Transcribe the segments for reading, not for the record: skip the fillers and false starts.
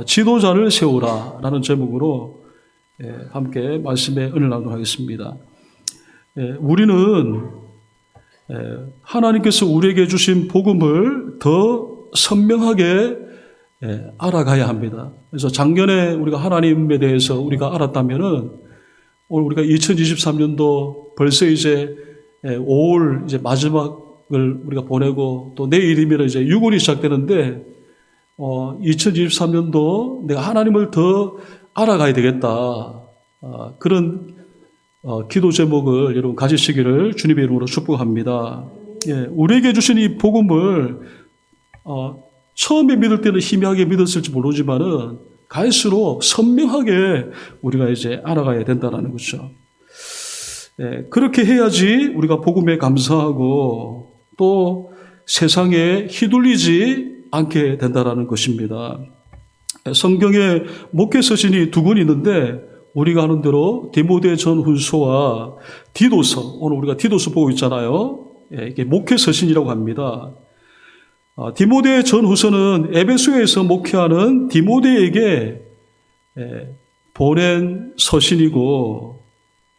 지도자를 세우라 라는 제목으로 함께 말씀의 은혜를 나누도록 하겠습니다. 우리는 하나님께서 우리에게 주신 복음을 더 선명하게 알아가야 합니다. 그래서 작년에 우리가 하나님에 대해서 우리가 알았다면은 오늘 우리가 2023년도 벌써 이제 5월 이제 마지막을 우리가 보내고 또 내일이면 이제 6월이 시작되는데 2023년도 내가 하나님을 더 알아가야 되겠다. 그런 기도 제목을 여러분 가지시기를 주님의 이름으로 축복합니다. 우리에게 주신 이 복음을 처음에 믿을 때는 희미하게 믿었을지 모르지만은 갈수록 선명하게 우리가 이제 알아가야 된다는 거죠. 그렇게 해야지 우리가 복음에 감사하고 또 세상에 휘둘리지 않게 된다는 것입니다. 성경에 목회 서신이 두 권 있는데 우리가 아는 대로 디모데 전후서와 디도서, 오늘 우리가 디도서 보고 있잖아요. 이게 목회 서신이라고 합니다. 디모데 전후서는 에베소에서 목회하는 디모데에게 보낸 서신이고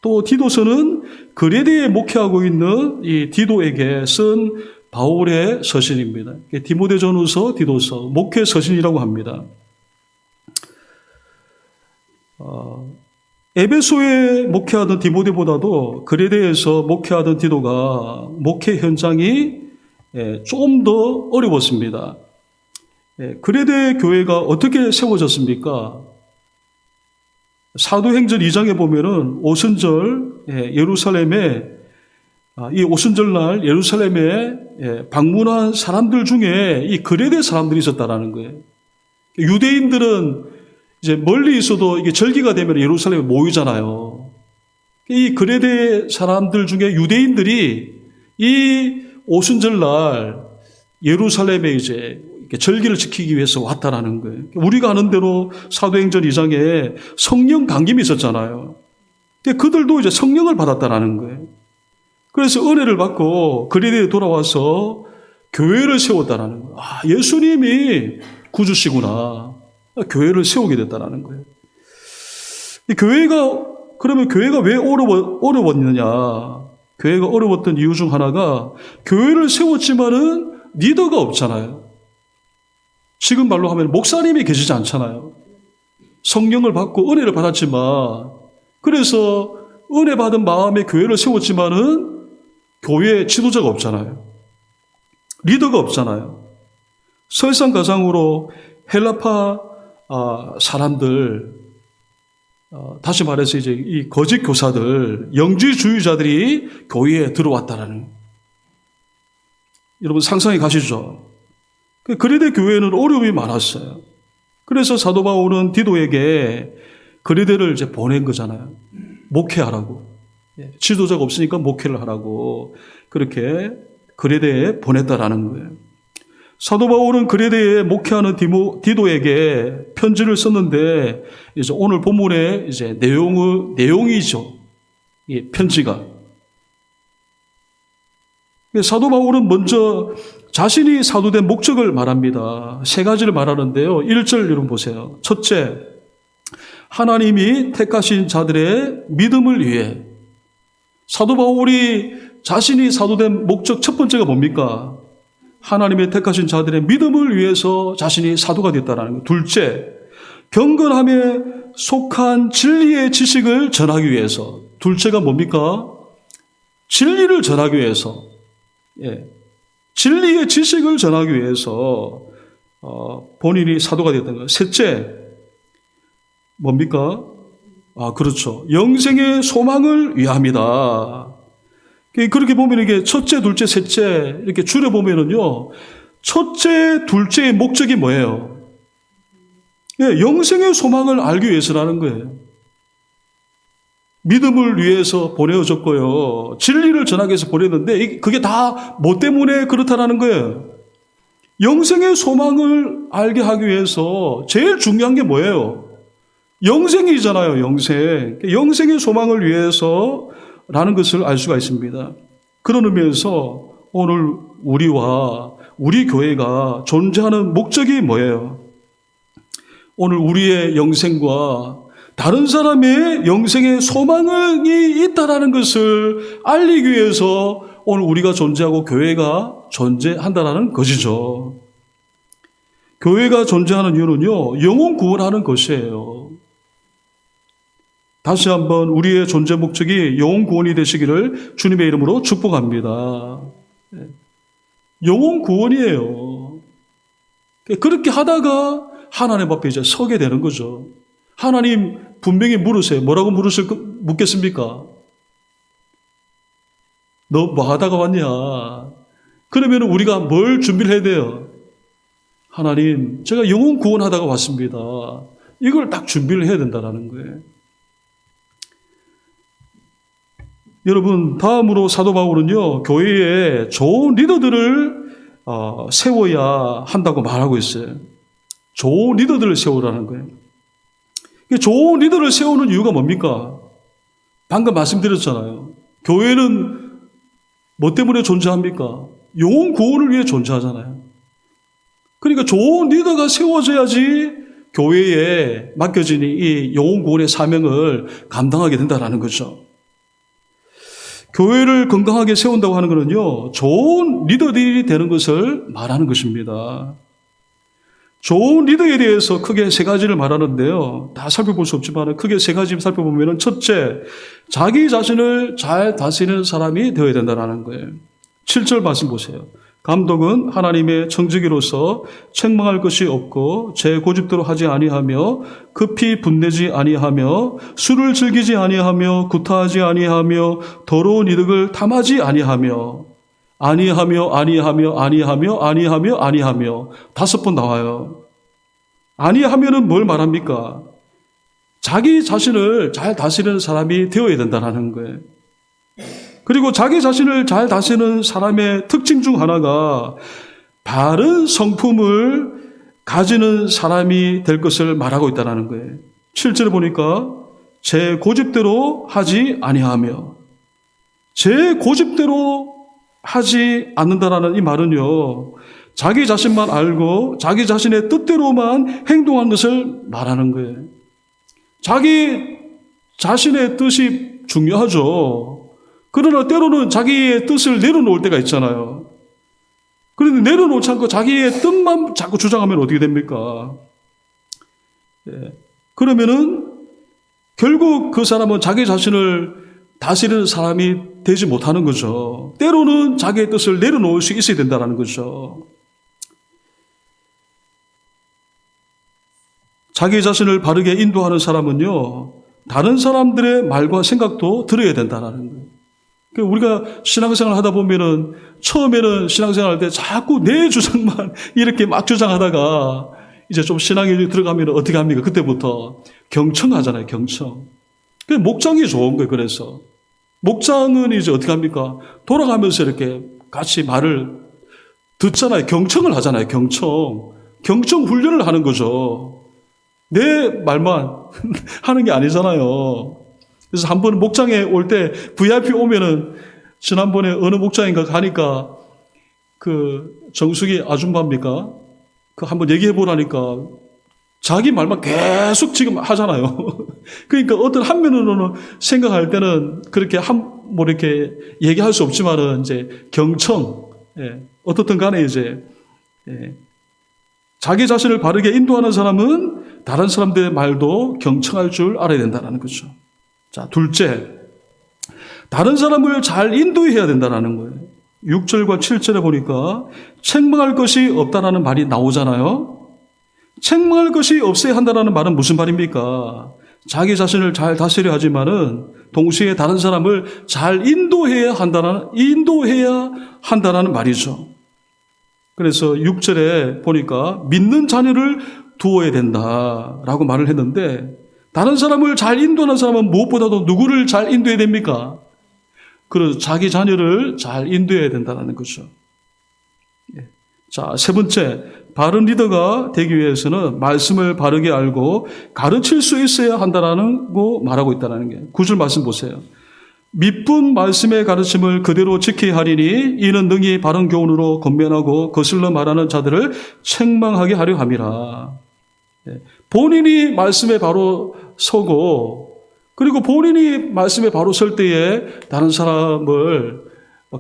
또 디도서는 그레데에 목회하고 있는 이 디도에게 쓴 바울의 서신입니다. 디모데 전후서, 디도서, 목회 서신이라고 합니다. 에베소에 목회하던 디모데보다도 그레데에서 목회하던 디도가 목회 현장이 좀 더 어려웠습니다. 그레데 교회가 어떻게 세워졌습니까? 사도행전 2장에 보면은 오순절 예루살렘에 이 오순절날 예루살렘에 방문한 사람들 중에 이 그레데 사람들이 있었다라는 거예요. 유대인들은 이제 멀리 있어도 이게 절기가 되면 예루살렘에 모이잖아요. 이 그레데 사람들 중에 유대인들이 이 오순절날 예루살렘에 이제 절기를 지키기 위해서 왔다라는 거예요. 우리가 아는 대로 사도행전 2장에 성령 강림이 있었잖아요. 그들도 이제 성령을 받았다라는 거예요. 그래서 은혜를 받고 그레데에 돌아와서 교회를 세웠다라는 거예요. 예수님이 구주시구나. 교회를 세우게 됐다라는 거예요. 그러면 교회가 왜 어려웠느냐? 교회가 어려웠던 이유 중 하나가 교회를 세웠지만은 리더가 없잖아요. 지금 말로 하면 목사님이 계시지 않잖아요. 성령을 받고 은혜를 받았지만 그래서 은혜 받은 마음에 교회를 세웠지만은 교회에 지도자가 없잖아요. 리더가 없잖아요. 설상가상으로 헬라파 사람들, 다시 말해서 이제 이 거짓 교사들, 영지주의자들이 교회에 들어왔다라는. 여러분 상상이 가시죠? 그레데 교회는 어려움이 많았어요. 그래서 사도 바울은 디도에게 그레데를 이제 보낸 거잖아요. 목회하라고. 지도자가 없으니까 목회를 하라고 그렇게 그레데에 보냈다라는 거예요. 사도 바울은 그레데에 목회하는 디도에게 편지를 썼는데 이제 오늘 본문의 이제 내용이죠. 이 편지가. 사도 바울은 먼저 자신이 사도된 목적을 말합니다. 세 가지를 말하는데요. 1절 여러분 보세요. 첫째, 하나님이 택하신 자들의 믿음을 위해. 사도 바울이 자신이 사도된 목적 첫 번째가 뭡니까? 하나님의 택하신 자들의 믿음을 위해서 자신이 사도가 됐다는 거예요. 둘째, 경건함에 속한 진리의 지식을 전하기 위해서. 둘째가 뭡니까? 진리를 전하기 위해서. 진리의 지식을 전하기 위해서 본인이 사도가 됐다는 거예요. 셋째, 뭡니까? 그렇죠. 영생의 소망을 위함이다. 그렇게 보면 이게 첫째, 둘째, 셋째 이렇게 줄여보면은요, 첫째, 둘째의 목적이 뭐예요? 영생의 소망을 알기 위해서라는 거예요. 믿음을 위해서 보내어졌고요. 진리를 전하기 위해서 보냈는데 그게 다 뭐 때문에 그렇다라는 거예요? 영생의 소망을 알게 하기 위해서 제일 중요한 게 뭐예요? 영생이잖아요, 영생. 영생의 소망을 위해서라는 것을 알 수가 있습니다. 그런 의미에서 오늘 우리와 우리 교회가 존재하는 목적이 뭐예요? 오늘 우리의 영생과 다른 사람의 영생의 소망이 있다라는 것을 알리기 위해서 오늘 우리가 존재하고 교회가 존재한다라는 것이죠. 교회가 존재하는 이유는요, 영혼 구원하는 것이에요. 다시 한번 우리의 존재 목적이 영혼 구원이 되시기를 주님의 이름으로 축복합니다. 영혼 구원이에요. 그렇게 하다가 하나님 앞에 이제 서게 되는 거죠. 하나님 분명히 물으세요. 뭐라고 묻겠습니까? 너 뭐 하다가 왔냐? 그러면 우리가 뭘 준비를 해야 돼요? 하나님, 제가 영혼 구원하다가 왔습니다. 이걸 딱 준비를 해야 된다는 거예요. 여러분, 다음으로 사도 바울은요, 교회에 좋은 리더들을 세워야 한다고 말하고 있어요. 좋은 리더들을 세우라는 거예요. 좋은 리더를 세우는 이유가 뭡니까? 방금 말씀드렸잖아요. 교회는 뭐 때문에 존재합니까? 영혼 구원을 위해 존재하잖아요. 그러니까 좋은 리더가 세워져야지 교회에 맡겨진 이 영혼 구원의 사명을 감당하게 된다는 거죠. 교회를 건강하게 세운다고 하는 것은요, 좋은 리더들이 되는 것을 말하는 것입니다. 좋은 리더에 대해서 크게 세 가지를 말하는데요. 다 살펴볼 수 없지만 크게 세 가지 살펴보면, 첫째, 자기 자신을 잘 다스리는 사람이 되어야 된다는 거예요. 7절 말씀 보세요. 감독은 하나님의 청지기로서 책망할 것이 없고 제 고집대로 하지 아니하며 급히 분내지 아니하며 술을 즐기지 아니하며 구타하지 아니하며 더러운 이득을 탐하지 아니하며 아니하며 5번 나와요. 아니하면은 뭘 말합니까? 자기 자신을 잘 다스리는 사람이 되어야 된다는 거예요. 그리고 자기 자신을 잘 다스리는 사람의 특징 중 하나가 바른 성품을 가지는 사람이 될 것을 말하고 있다는 거예요. 7절에 보니까 제 고집대로 하지 아니하며, 제 고집대로 하지 않는다라는 이 말은요, 자기 자신만 알고 자기 자신의 뜻대로만 행동하는 것을 말하는 거예요. 자기 자신의 뜻이 중요하죠. 그러나 때로는 자기의 뜻을 내려놓을 때가 있잖아요. 그런데 내려놓지 않고 자기의 뜻만 자꾸 주장하면 어떻게 됩니까? 그러면은 결국 그 사람은 자기 자신을 다스리는 사람이 되지 못하는 거죠. 때로는 자기의 뜻을 내려놓을 수 있어야 된다는 거죠. 자기 자신을 바르게 인도하는 사람은요, 다른 사람들의 말과 생각도 들어야 된다는 거예요. 우리가 신앙생활을 하다 보면은 처음에는 신앙생활 할 때 자꾸 내 주장만 이렇게 막 주장하다가 이제 좀 신앙에 들어가면 어떻게 합니까? 그때부터 경청하잖아요, 경청. 목장이 좋은 거예요, 그래서. 목장은 이제 어떻게 합니까? 돌아가면서 이렇게 같이 말을 듣잖아요. 경청을 하잖아요, 경청. 경청 훈련을 하는 거죠. 내 말만 하는 게 아니잖아요. 그래서 한 번 목장에 올 때 VIP 오면은 지난번에 어느 목장인가 가니까 그 정숙이 아줌마입니까? 그 한번 얘기해 보라니까 자기 말만 계속 지금 하잖아요. 그러니까 어떤 한 면으로는 생각할 때는 그렇게 뭐 이렇게 얘기할 수 없지만은 이제 경청, 어떻든 간에 이제, 자기 자신을 바르게 인도하는 사람은 다른 사람들의 말도 경청할 줄 알아야 된다는 거죠. 자, 둘째, 다른 사람을 잘 인도해야 된다는 거예요. 6절과 7절에 보니까 책망할 것이 없다라는 말이 나오잖아요. 책망할 것이 없어야 한다는 말은 무슨 말입니까? 자기 자신을 잘 다스려야 하지만은 동시에 다른 사람을 잘 인도해야 한다는 말이죠. 그래서 6절에 보니까 믿는 자녀를 두어야 된다라고 말을 했는데, 다른 사람을 잘 인도하는 사람은 무엇보다도 누구를 잘 인도해야 됩니까? 그래서 자기 자녀를 잘 인도해야 된다는 거죠. 자, 세 번째, 바른 리더가 되기 위해서는 말씀을 바르게 알고 가르칠 수 있어야 한다는 거 말하고 있다는 게 9절 말씀 보세요. 미쁜 말씀의 가르침을 그대로 지켜야 하리니 이는 능히 바른 교훈으로 권면하고 거슬러 말하는 자들을 책망하게 하려 함이라. 본인이 말씀에 바로 서고, 그리고 본인이 말씀에 바로 설 때에 다른 사람을,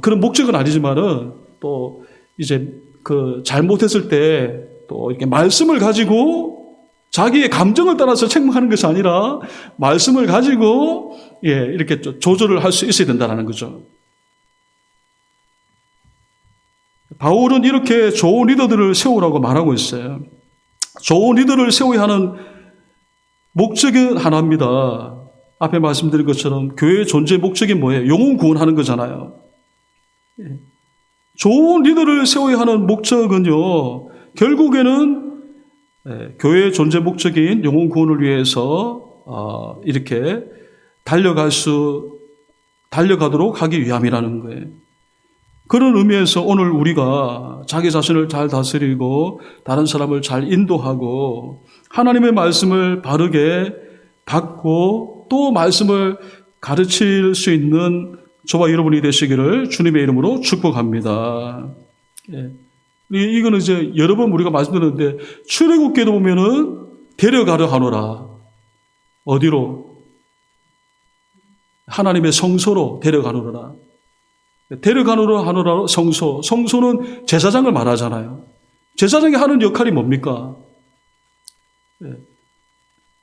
그런 목적은 아니지만은 또 이제 그 잘못했을 때 또 이렇게 말씀을 가지고 자기의 감정을 따라서 책망하는 것이 아니라 말씀을 가지고 이렇게 조절을 할 수 있어야 된다는 거죠. 바울은 이렇게 좋은 리더들을 세우라고 말하고 있어요. 좋은 리더를 세워야 하는 목적은 하나입니다. 앞에 말씀드린 것처럼 교회의 존재 목적이 뭐예요? 영혼 구원하는 거잖아요. 좋은 리더를 세워야 하는 목적은요, 결국에는 교회의 존재 목적인 영혼 구원을 위해서 이렇게 달려가도록 하기 위함이라는 거예요. 그런 의미에서 오늘 우리가 자기 자신을 잘 다스리고 다른 사람을 잘 인도하고 하나님의 말씀을 바르게 받고 또 말씀을 가르칠 수 있는 저와 여러분이 되시기를 주님의 이름으로 축복합니다. 이거는 이제 여러 번 우리가 말씀드렸는데 출애굽기도 보면은 데려가려 하노라. 어디로? 하나님의 성소로 데려가노라. 데려가노라 하노라 성소. 성소는 제사장을 말하잖아요. 제사장이 하는 역할이 뭡니까?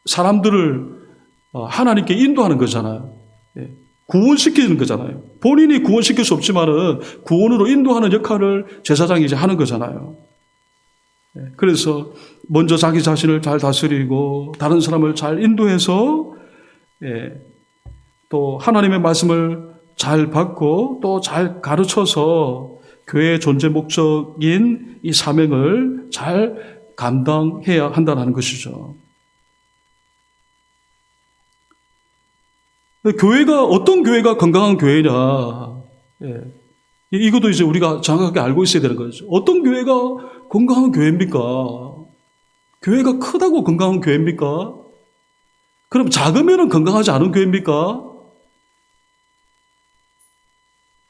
사람들을 하나님께 인도하는 거잖아요. 구원시키는 거잖아요. 본인이 구원시킬 수 없지만은 구원으로 인도하는 역할을 제사장이 이제 하는 거잖아요. 그래서 먼저 자기 자신을 잘 다스리고 다른 사람을 잘 인도해서 또 하나님의 말씀을 잘 받고 또 잘 가르쳐서 교회의 존재 목적인 이 사명을 잘 감당해야 한다는 것이죠. 교회가 어떤 교회가 건강한 교회냐? 이것도 이제 우리가 정확하게 알고 있어야 되는 거죠. 어떤 교회가 건강한 교회입니까? 교회가 크다고 건강한 교회입니까? 그럼 작으면 건강하지 않은 교회입니까?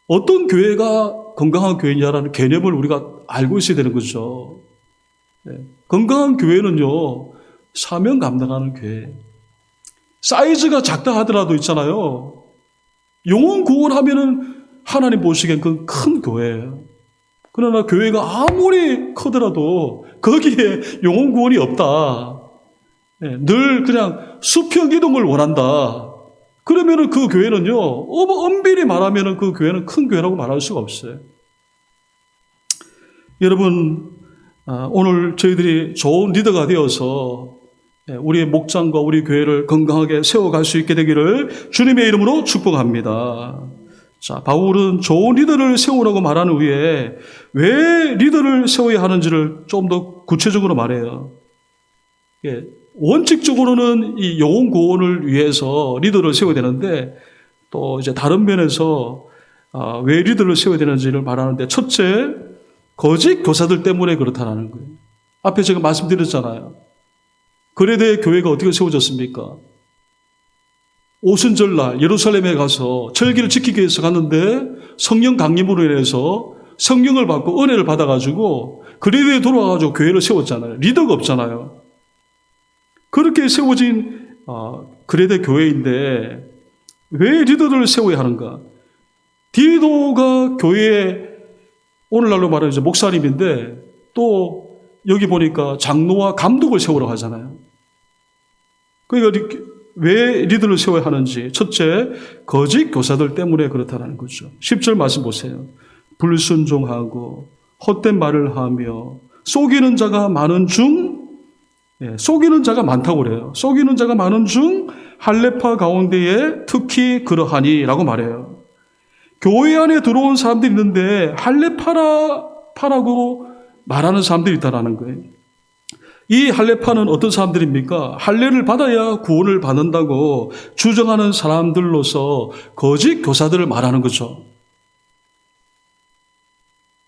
어떤 교회가 건강한 교회냐라는 개념을 우리가 알고 있어야 되는 거죠. 건강한 교회는요, 사명 감당하는 교회. 사이즈가 작다 하더라도 있잖아요. 영혼 구원하면은 하나님 보시기엔 그건 큰 교회예요. 그러나 교회가 아무리 크더라도 거기에 영혼 구원이 없다. 늘 그냥 수평 이동을 원한다. 그러면은 그 교회는요, 엄밀히 말하면은 그 교회는 큰 교회라고 말할 수가 없어요. 여러분, 오늘 저희들이 좋은 리더가 되어서 우리의 목장과 우리 교회를 건강하게 세워갈 수 있게 되기를 주님의 이름으로 축복합니다. 자, 바울은 좋은 리더를 세우라고 말하는 후에 왜 리더를 세워야 하는지를 좀 더 구체적으로 말해요. 원칙적으로는 이 영혼 구원을 위해서 리더를 세워야 되는데 또 이제 다른 면에서 왜 리더를 세워야 되는지를 말하는데 첫째, 거짓 교사들 때문에 그렇다는 거예요. 앞에 제가 말씀드렸잖아요. 그레데 교회가 어떻게 세워졌습니까? 오순절날 예루살렘에 가서 절기를 지키기 위해서 갔는데 성령 강림으로 인해서 성령을 받고 은혜를 받아가지고 그레데에 돌아가가지고 교회를 세웠잖아요. 리더가 없잖아요. 그렇게 세워진 그레데 교회인데 왜 리더를 세워야 하는가? 디도가 교회에 오늘날로 말하면 이제 목사님인데 또 여기 보니까 장로와 감독을 세우라고 하잖아요. 그러니까 왜 리더를 세워야 하는지 첫째, 거짓 교사들 때문에 그렇다는 거죠. 10절 말씀 보세요. 불순종하고 헛된 말을 하며 속이는 자가 많은 중 속이는 자가 많다고 그래요. 속이는 자가 많은 중 할례파 가운데에 특히 그러하니라고 말해요. 교회 안에 들어온 사람들이 있는데 할례파라고 말하는 사람들이 있다는 거예요. 이 할례파는 어떤 사람들입니까? 할례를 받아야 구원을 받는다고 주장하는 사람들로서 거짓 교사들을 말하는 거죠.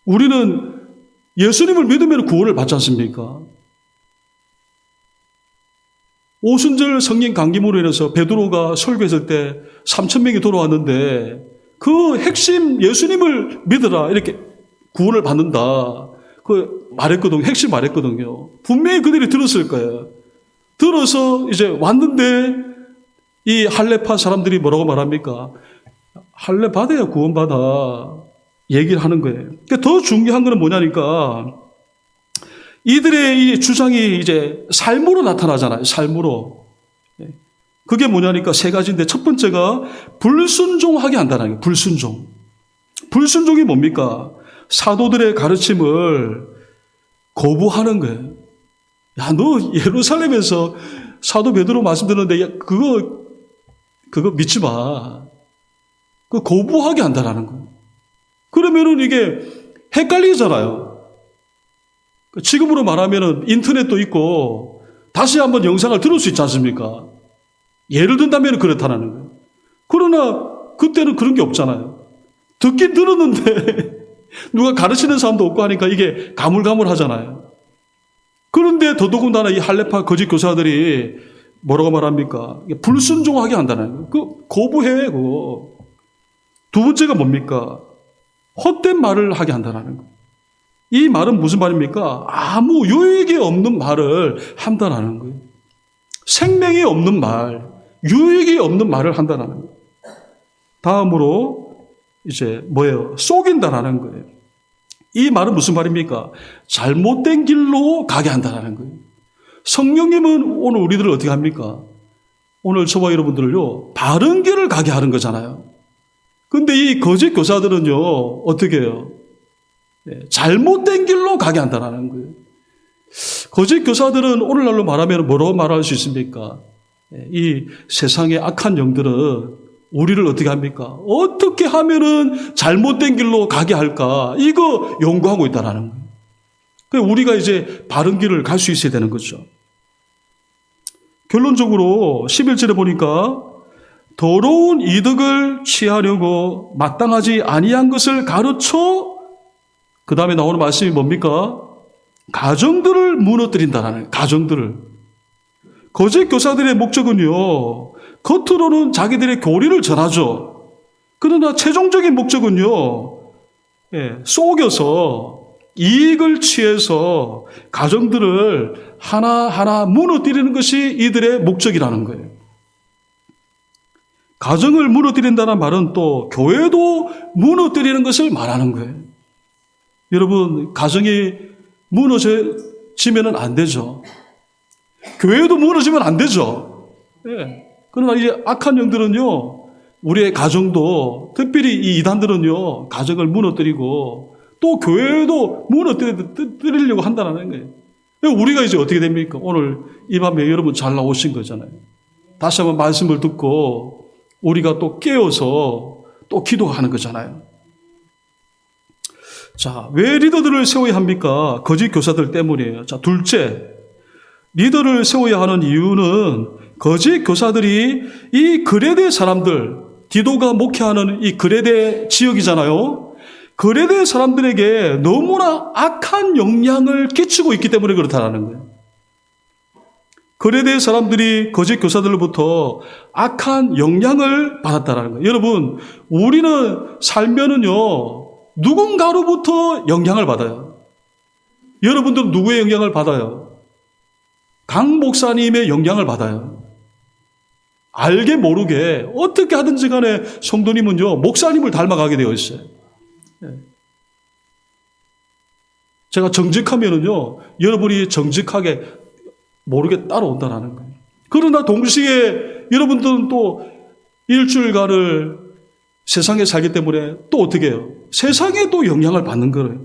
우리는 예수님을 믿으면 구원을 받지 않습니까? 오순절 성령 강림으로 인해서 베드로가 설교했을 때 3,000명이 돌아왔는데 그 핵심 예수님을 믿으라 이렇게 구원을 받는다. 그 말했거든요. 핵심 말했거든요. 분명히 그들이 들었을 거예요. 들어서 이제 왔는데 이 할례파 사람들이 뭐라고 말합니까? 할례 받아야 구원받아. 얘기를 하는 거예요. 그러니까 더 중요한 거는 뭐냐니까 이들의 이 주장이 이제 삶으로 나타나잖아요. 삶으로. 그게 뭐냐니까 세 가지인데 첫 번째가 불순종하게 한다는 거예요. 불순종. 불순종이 뭡니까? 사도들의 가르침을 거부하는 거예요. 야, 너 예루살렘에서 사도 베드로 말씀 듣는데 야, 그거 믿지 마. 그 거부하게 한다는 거예요. 그러면은 이게 헷갈리잖아요. 지금으로 말하면은 인터넷도 있고 다시 한번 영상을 들을 수 있지 않습니까? 예를 든다면 그렇다는 거예요. 그러나 그때는 그런 게 없잖아요. 듣긴 들었는데 누가 가르치는 사람도 없고 하니까 이게 가물가물하잖아요. 그런데 더더군다나 이 할례파 거짓 교사들이 뭐라고 말합니까? 불순종하게 한다는 거예요. 그 거부해 그거. 두 번째가 뭡니까? 헛된 말을 하게 한다는 거예요. 이 말은 무슨 말입니까? 아무 유익이 없는 말을 한다는 거예요. 생명이 없는 말, 유익이 없는 말을 한다는 거예요. 다음으로 이제 뭐예요? 속인다라는 거예요. 이 말은 무슨 말입니까? 잘못된 길로 가게 한다는 거예요. 성령님은 오늘 우리들을 어떻게 합니까? 오늘 저와 여러분들을요, 바른 길을 가게 하는 거잖아요. 근데 이 거짓 교사들은요, 어떻게 해요? 잘못된 길로 가게 한다는 거예요. 거짓 교사들은 오늘날로 말하면 뭐라고 말할 수 있습니까? 이 세상의 악한 영들은 우리를 어떻게 합니까? 어떻게 하면은 잘못된 길로 가게 할까? 이거 연구하고 있다는 거예요. 그러니까 우리가 이제 바른 길을 갈 수 있어야 되는 거죠. 결론적으로 11절에 보니까 더러운 이득을 취하려고 마땅하지 아니한 것을 가르쳐 그 다음에 나오는 말씀이 뭡니까? 가정들을 무너뜨린다는 거예요. 가정들을. 거짓 교사들의 목적은요. 겉으로는 자기들의 교리를 전하죠. 그러나 최종적인 목적은요. 속여서 이익을 취해서 가정들을 하나하나 무너뜨리는 것이 이들의 목적이라는 거예요. 가정을 무너뜨린다는 말은 또 교회도 무너뜨리는 것을 말하는 거예요. 여러분, 가정이 무너지면 안 되죠. 교회도 무너지면 안 되죠. 그러나 이제 악한 영들은요, 우리의 가정도, 특별히 이 이단들은요, 가정을 무너뜨리고 또 교회도 무너뜨리려고 한다는 거예요. 우리가 이제 어떻게 됩니까? 오늘 이 밤에 여러분 잘 나오신 거잖아요. 다시 한번 말씀을 듣고 우리가 또 깨어서 또 기도하는 거잖아요. 자, 왜 리더들을 세워야 합니까? 거짓 교사들 때문이에요. 자, 둘째, 리더를 세워야 하는 이유는 거짓 교사들이 이 그레데 사람들, 디도가 목회하는 이 그레데 지역이잖아요. 그레데 사람들에게 너무나 악한 영향을 끼치고 있기 때문에 그렇다는 거예요. 그레데 사람들이 거짓 교사들로부터 악한 영향을 받았다는 거예요. 여러분, 우리는 살면은요, 누군가로부터 영향을 받아요. 여러분들은 누구의 영향을 받아요? 강 목사님의 영향을 받아요. 알게 모르게 어떻게 하든지 간에 성도님은요, 목사님을 닮아가게 되어 있어요. 제가 정직하면은요, 여러분이 정직하게 모르게 따라온다는 거예요. 그러나 동시에 여러분들은 또 일주일간을 세상에 살기 때문에 또 어떻게 해요? 세상에 또 영향을 받는 거예요.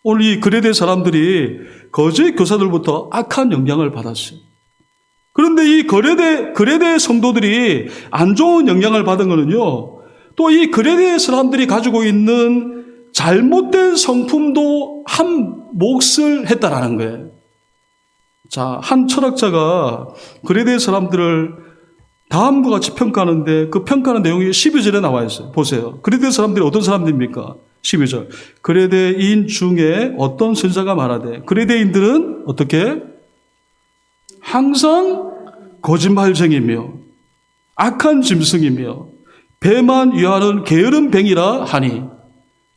오늘 이 그레데 사람들이 거짓 교사들부터 악한 영향을 받았어요. 그런데 이 그레데 성도들이 안 좋은 영향을 받은 거는요, 또 이 그레데 사람들이 가지고 있는 잘못된 성품도 한 몫을 했다라는 거예요. 자, 한 철학자가 그레데 사람들을 다음과 같이 평가하는데 그 평가하는 내용이 12절에 나와 있어요. 보세요. 그레데 사람들이 어떤 사람들입니까? 12절. 그레데인 중에 어떤 선자가 말하되 그레데인들은 어떻게? 항상 거짓말쟁이며 악한 짐승이며 배만 위하는 게으른 뱅이라 하니.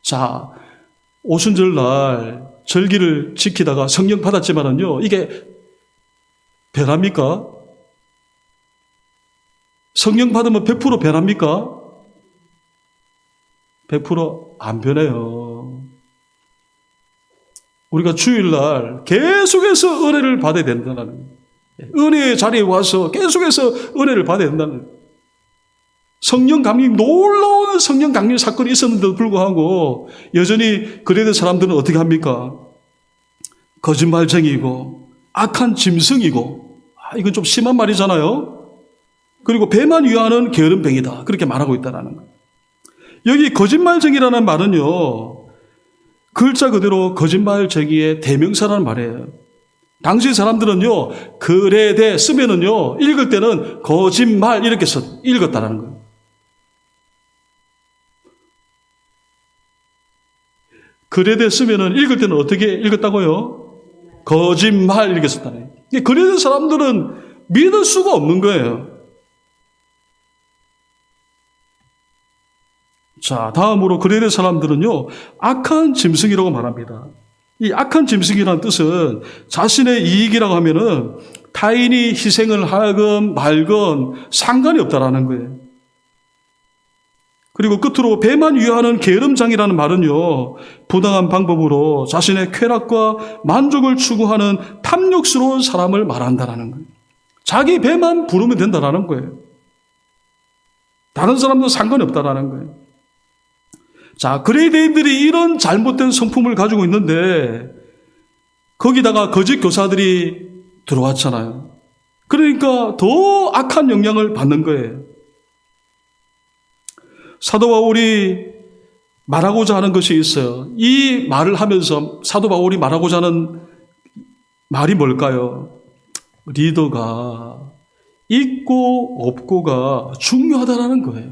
자, 오순절날 절기를 지키다가 성령 받았지만은요, 이게 변합니까? 성령 받으면 100% 변합니까? 100% 안 변해요. 우리가 주일날 계속해서 은혜를 받아야 된다는 거예요. 은혜의 자리에 와서 계속해서 은혜를 받아야 된다는 거예요. 성령 강림, 놀라운 성령 강림 사건이 있었는데도 불구하고 여전히 그래도 사람들은 어떻게 합니까? 거짓말쟁이고 악한 짐승이고, 이건 좀 심한 말이잖아요. 그리고 배만 위하는 게으름뱅이다, 그렇게 말하고 있다는 거예요. 여기 거짓말쟁이라는 말은요, 글자 그대로 거짓말쟁이의 대명사라는 말이에요. 당시 사람들은요, 그레데 쓰면은요, 읽을 때는 거짓말 이렇게 읽었다라는 거예요. 그레데 쓰면은 읽을 때는 어떻게 읽었다고요? 거짓말 이렇게 썼다는 거예요. 그레데 사람들은 믿을 수가 없는 거예요. 자, 다음으로 그레데 사람들은요, 악한 짐승이라고 말합니다. 이 악한 짐승이라는 뜻은 자신의 이익이라고 하면은 타인이 희생을 하건 말건 상관이 없다라는 거예요. 그리고 끝으로 배만 위하는 게으름장이라는 말은요, 부당한 방법으로 자신의 쾌락과 만족을 추구하는 탐욕스러운 사람을 말한다라는 거예요. 자기 배만 부르면 된다라는 거예요. 다른 사람도 상관이 없다라는 거예요. 자, 그레이데인들이 이런 잘못된 성품을 가지고 있는데 거기다가 거짓 교사들이 들어왔잖아요. 그러니까 더 악한 영향을 받는 거예요. 사도 바울이 말하고자 하는 것이 있어요. 이 말을 하면서 사도 바울이 말하고자 하는 말이 뭘까요? 리더가 있고 없고가 중요하다라는 거예요.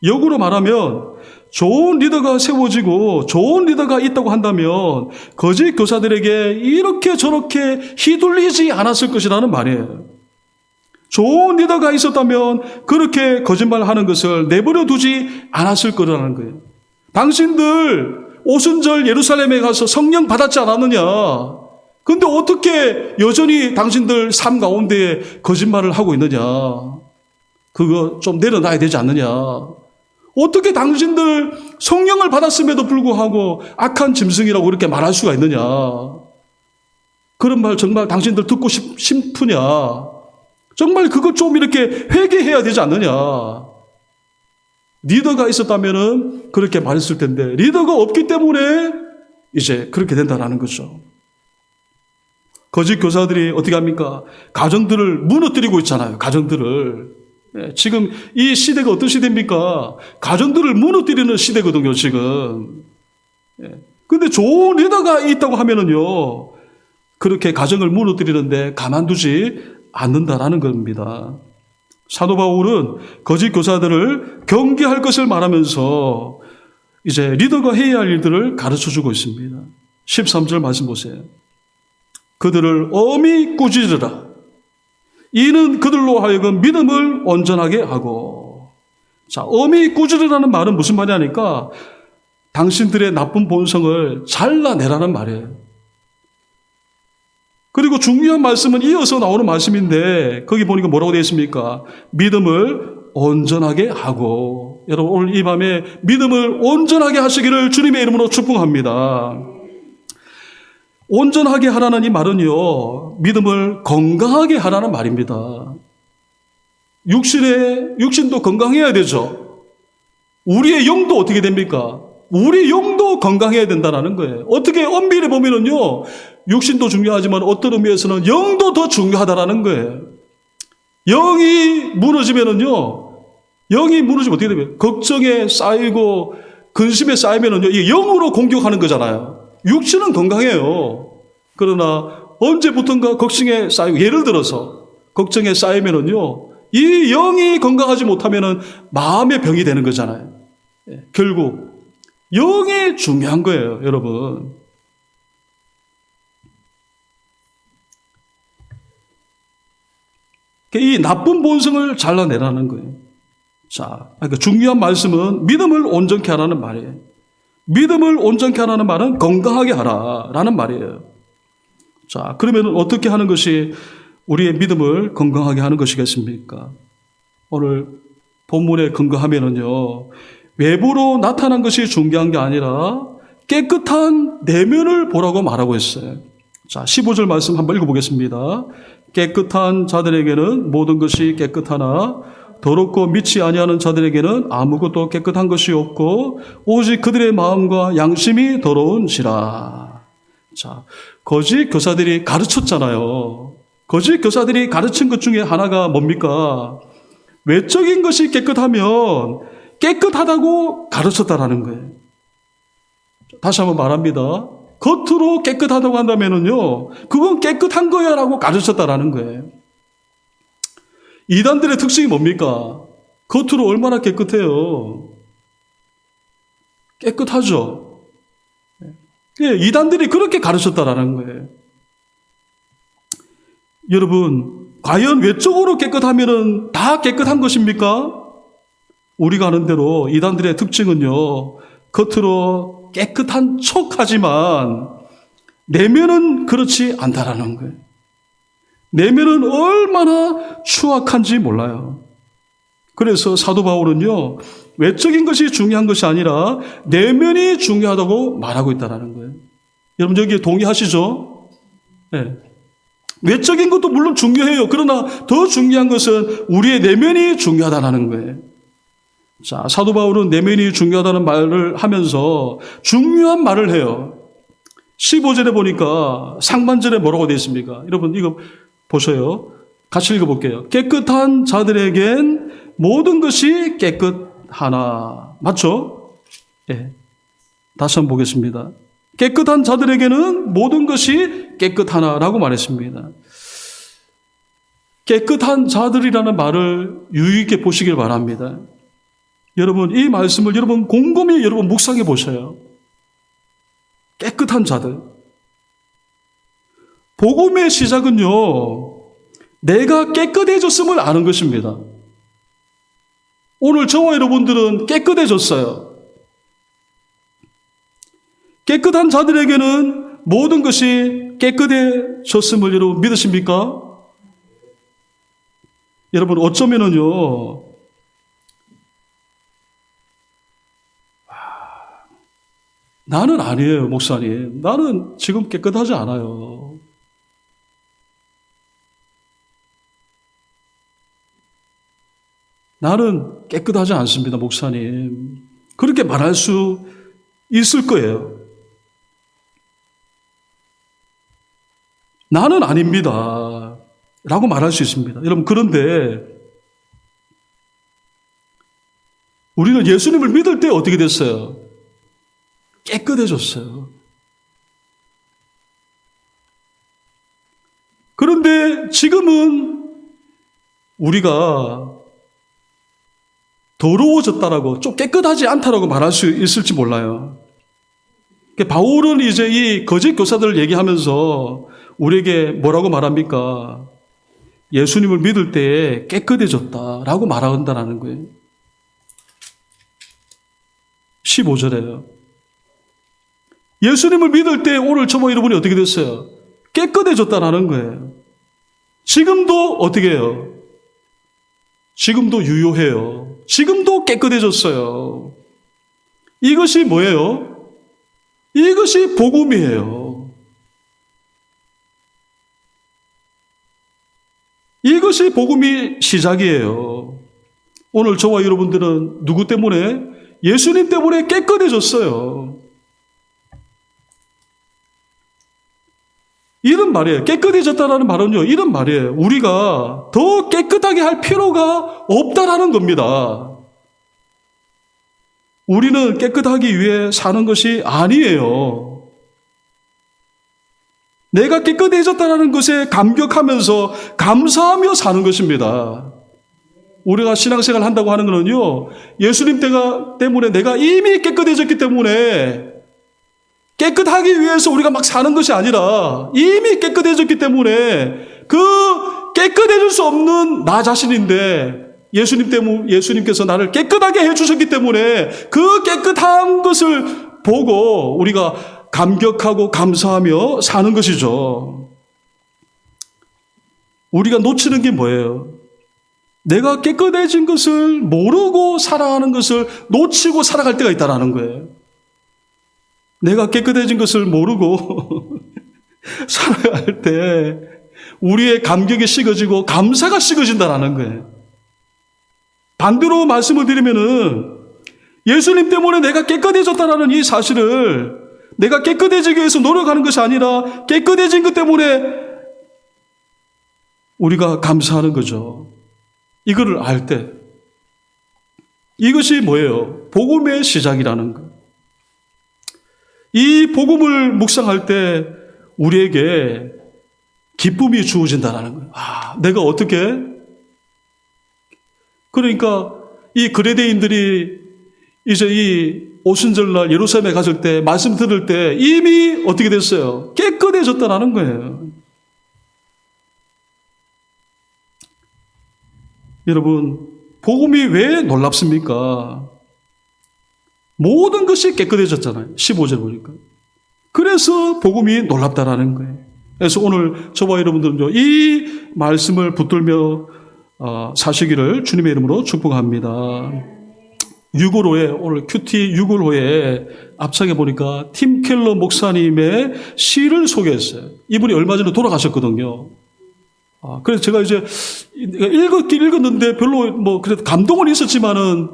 역으로 말하면 좋은 리더가 세워지고 좋은 리더가 있다고 한다면 거짓 교사들에게 이렇게 저렇게 휘둘리지 않았을 것이라는 말이에요. 좋은 리더가 있었다면 그렇게 거짓말하는 것을 내버려 두지 않았을 거라는 거예요. 당신들 오순절 예루살렘에 가서 성령 받았지 않았느냐? 근데 어떻게 여전히 당신들 삶 가운데 거짓말을 하고 있느냐? 그거 좀 내려놔야 되지 않느냐? 어떻게 당신들 성령을 받았음에도 불구하고 악한 짐승이라고 그렇게 말할 수가 있느냐? 그런 말 정말 당신들 듣고 싶으냐? 정말 그거 좀 이렇게 회개해야 되지 않느냐? 리더가 있었다면은 그렇게 말했을 텐데 리더가 없기 때문에 이제 그렇게 된다는 거죠. 거짓 교사들이 어떻게 합니까? 가정들을 무너뜨리고 있잖아요. 가정들을. 지금 이 시대가 어떤 시대입니까? 가정들을 무너뜨리는 시대거든요, 지금. 근데 좋은 리더가 있다고 하면은요, 그렇게 가정을 무너뜨리는데 가만두지 않는다라는 겁니다. 사도 바울은 거짓 교사들을 경계할 것을 말하면서 이제 리더가 해야 할 일들을 가르쳐 주고 있습니다. 13절 말씀 보세요. 그들을 엄히 꾸짖으라. 이는 그들로 하여금 믿음을 온전하게 하고. 자, 엄히 꾸짖으라는 말은 무슨 말이냐니까 당신들의 나쁜 본성을 잘라내라는 말이에요. 그리고 중요한 말씀은 이어서 나오는 말씀인데 거기 보니까 뭐라고 되어 있습니까? 믿음을 온전하게 하고. 여러분 오늘 이 밤에 믿음을 온전하게 하시기를 주님의 이름으로 축복합니다. 온전하게 하라는 이 말은요, 믿음을 건강하게 하라는 말입니다. 육신도 건강해야 되죠. 우리의 영도 어떻게 됩니까? 우리 영도 건강해야 된다는 거예요. 어떻게 엄밀히 보면은요, 육신도 중요하지만 어떤 의미에서는 영도 더 중요하다는 거예요. 영이 무너지면은요, 영이 무너지면 어떻게 됩니까? 걱정에 쌓이고 근심에 쌓이면은요, 이게 영으로 공격하는 거잖아요. 육신은 건강해요. 그러나 언제부턴가 걱정에 쌓이고, 예를 들어서 걱정에 쌓이면은요, 이 영이 건강하지 못하면은 마음의 병이 되는 거잖아요. 결국 영이 중요한 거예요, 여러분. 이 나쁜 본성을 잘라내라는 거예요. 자, 그러니까 중요한 말씀은 믿음을 온전케 하라는 말이에요. 믿음을 온전케 하라는 말은 건강하게 하라라는 말이에요. 자, 그러면 어떻게 하는 것이 우리의 믿음을 건강하게 하는 것이겠습니까? 오늘 본문에 근거하면은요, 외부로 나타난 것이 중요한 게 아니라 깨끗한 내면을 보라고 말하고 있어요. 자, 15절 말씀 한번 읽어보겠습니다. 깨끗한 자들에게는 모든 것이 깨끗하나 더럽고 믿지 아니하는 자들에게는 아무것도 깨끗한 것이 없고 오직 그들의 마음과 양심이 더러운지라. 자, 거짓 교사들이 가르쳤잖아요. 거짓 교사들이 가르친 것 중에 하나가 뭡니까? 외적인 것이 깨끗하면 깨끗하다고 가르쳤다라는 거예요. 다시 한번 말합니다. 겉으로 깨끗하다고 한다면은요, 그건 깨끗한 거야 라고 가르쳤다라는 거예요. 이단들의 특징이 뭡니까? 겉으로 얼마나 깨끗해요? 깨끗하죠? 이단들이 그렇게 가르쳤다라는 거예요. 여러분, 과연 외적으로 깨끗하면은 다 깨끗한 것입니까? 우리가 아는 대로 이단들의 특징은요, 겉으로 깨끗한 척하지만 내면은 그렇지 않다라는 거예요. 내면은 얼마나 추악한지 몰라요. 그래서 사도 바울은요, 외적인 것이 중요한 것이 아니라 내면이 중요하다고 말하고 있다는 거예요. 여러분 여기에 동의하시죠? 네. 외적인 것도 물론 중요해요. 그러나 더 중요한 것은 우리의 내면이 중요하다는 거예요. 자, 사도 바울은 내면이 중요하다는 말을 하면서 중요한 말을 해요. 15절에 보니까 상반절에 뭐라고 되어 있습니까? 여러분 이거 보셔요. 같이 읽어볼게요. 깨끗한 자들에겐 모든 것이 깨끗하나. 맞죠? 예. 다시 한번 보겠습니다. 깨끗한 자들에게는 모든 것이 깨끗하나라고 말했습니다. 깨끗한 자들이라는 말을 유의 있게 보시길 바랍니다. 여러분 이 말씀을 여러분 곰곰이 여러분 묵상해 보셔요. 깨끗한 자들. 복음의 시작은요, 내가 깨끗해졌음을 아는 것입니다. 오늘 저와 여러분들은 깨끗해졌어요. 깨끗한 자들에게는 모든 것이 깨끗해졌음을 여러분 믿으십니까? 여러분 어쩌면은요, 나는 아니에요, 목사님. 나는 지금 깨끗하지 않아요. 나는 깨끗하지 않습니다, 목사님. 그렇게 말할 수 있을 거예요. 나는 아닙니다. 라고 말할 수 있습니다. 여러분, 그런데 우리는 예수님을 믿을 때 어떻게 됐어요? 깨끗해졌어요. 그런데 지금은 우리가 더러워졌다라고, 좀 깨끗하지 않다라고 말할 수 있을지 몰라요. 바울은 이제 이 거짓 교사들을 얘기하면서 우리에게 뭐라고 말합니까? 예수님을 믿을 때 깨끗해졌다라고 말한다는 거예요. 15절에요. 예수님을 믿을 때 오늘 저와 여러분이 어떻게 됐어요? 깨끗해졌다라는 거예요. 지금도 어떻게 해요? 지금도 유효해요. 지금도 깨끗해졌어요. 이것이 뭐예요? 이것이 복음이에요. 이것이 복음이 시작이에요. 오늘 저와 여러분들은 누구 때문에? 예수님 때문에 깨끗해졌어요. 이런 말이에요. 깨끗해졌다라는 말은요, 이런 말이에요. 우리가 더 깨끗하게 할 필요가 없다라는 겁니다. 우리는 깨끗하기 위해 사는 것이 아니에요. 내가 깨끗해졌다는 것에 감격하면서 감사하며 사는 것입니다. 우리가 신앙생활 한다고 하는 것은요, 예수님 때문에 내가 이미 깨끗해졌기 때문에 깨끗하기 위해서 우리가 막 사는 것이 아니라 이미 깨끗해졌기 때문에 그 깨끗해질 수 없는 나 자신인데 예수님께서 나를 깨끗하게 해주셨기 때문에 그 깨끗한 것을 보고 우리가 감격하고 감사하며 사는 것이죠. 우리가 놓치는 게 뭐예요? 내가 깨끗해진 것을 모르고 살아가는 것을 놓치고 살아갈 때가 있다는 거예요. 내가 깨끗해진 것을 모르고 살아갈 때 우리의 감격이 식어지고 감사가 식어진다는 거예요. 반대로 말씀을 드리면은 예수님 때문에 내가 깨끗해졌다는 이 사실을 내가 깨끗해지기 위해서 노력하는 것이 아니라 깨끗해진 것 때문에 우리가 감사하는 거죠. 이거를 알 때 이것이 뭐예요? 복음의 시작이라는 거. 이 복음을 묵상할 때 우리에게 기쁨이 주어진다는 거예요. 내가 어떻게? 그러니까 이 그레데인들이 이제 이 오순절날 예루살렘에 갔을 때 말씀 들을 때 이미 어떻게 됐어요? 깨끗해졌다는 거예요. 여러분, 복음이 왜 놀랍습니까? 모든 것이 깨끗해졌잖아요. 15절 보니까. 그래서 복음이 놀랍다라는 거예요. 그래서 오늘 저와 여러분들은요, 이 말씀을 붙들며 사시기를 주님의 이름으로 축복합니다. 6월호에, 오늘 큐티 6월호에 앞장에 보니까 팀 켈러 목사님의 시를 소개했어요. 이분이 얼마 전에 돌아가셨거든요. 그래서 제가 이제 읽었는데 별로 그래도 감동은 있었지만은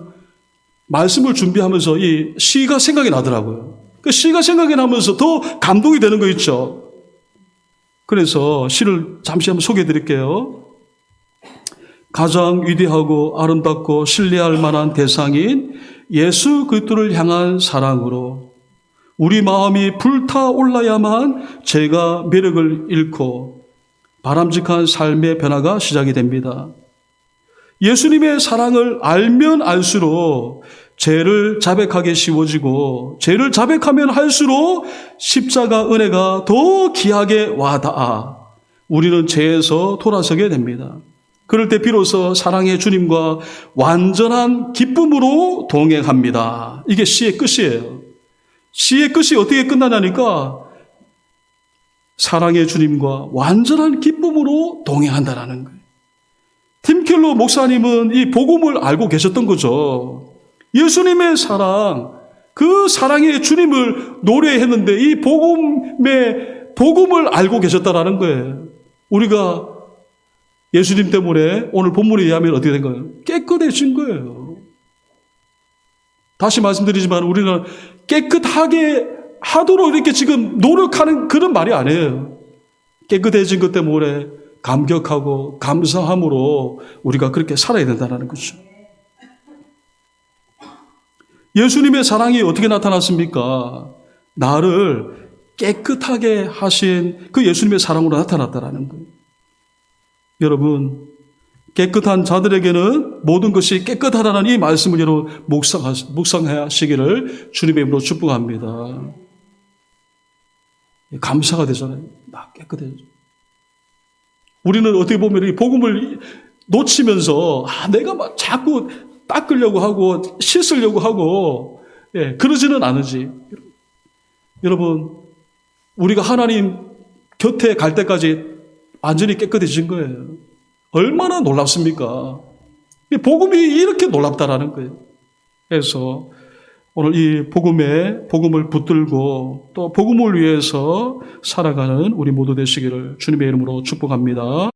말씀을 준비하면서 이 시가 생각이 나더라고요. 그 시가 생각이 나면서 더 감동이 되는 거 있죠. 그래서 시를 잠시 한번 소개해 드릴게요. 가장 위대하고 아름답고 신뢰할 만한 대상인 예수 그리스도를 향한 사랑으로 우리 마음이 불타올라야만 죄가 매력을 잃고 바람직한 삶의 변화가 시작이 됩니다. 예수님의 사랑을 알면 알수록 죄를 자백하기 쉬워지고 죄를 자백하면 할수록 십자가 은혜가 더 귀하게 와닿아 우리는 죄에서 돌아서게 됩니다. 그럴 때 비로소 사랑의 주님과 완전한 기쁨으로 동행합니다. 이게 시의 끝이에요. 시의 끝이 어떻게 끝나냐니까 사랑의 주님과 완전한 기쁨으로 동행한다라는 거예요. 팀켈러 목사님은 이 복음을 알고 계셨던 거죠. 예수님의 사랑, 그 사랑의 주님을 노래했는데 이 복음을 알고 계셨다라는 거예요. 우리가 예수님 때문에 오늘 본문에 의하면 어떻게 된 거예요? 깨끗해진 거예요. 다시 말씀드리지만 우리는 깨끗하게 하도록 이렇게 지금 노력하는 그런 말이 아니에요. 깨끗해진 것 때문에 감격하고 감사함으로 우리가 그렇게 살아야 된다는 거죠. 예수님의 사랑이 어떻게 나타났습니까? 나를 깨끗하게 하신 그 예수님의 사랑으로 나타났다는 거예요. 여러분, 깨끗한 자들에게는 모든 것이 깨끗하다는 이 말씀을 여러분 묵상하시기를 주님의 이름으로 축복합니다. 감사가 되잖아요. 나 깨끗해져. 우리는 어떻게 보면 이 복음을 놓치면서 내가 막 자꾸 닦으려고 하고 씻으려고 하고 그러지는 않으지. 여러분, 우리가 하나님 곁에 갈 때까지 완전히 깨끗해진 거예요. 얼마나 놀랍습니까? 복음이 이렇게 놀랍다라는 거예요. 그래서 오늘 이 복음을 붙들고 또 복음을 위해서 살아가는 우리 모두 되시기를 주님의 이름으로 축복합니다.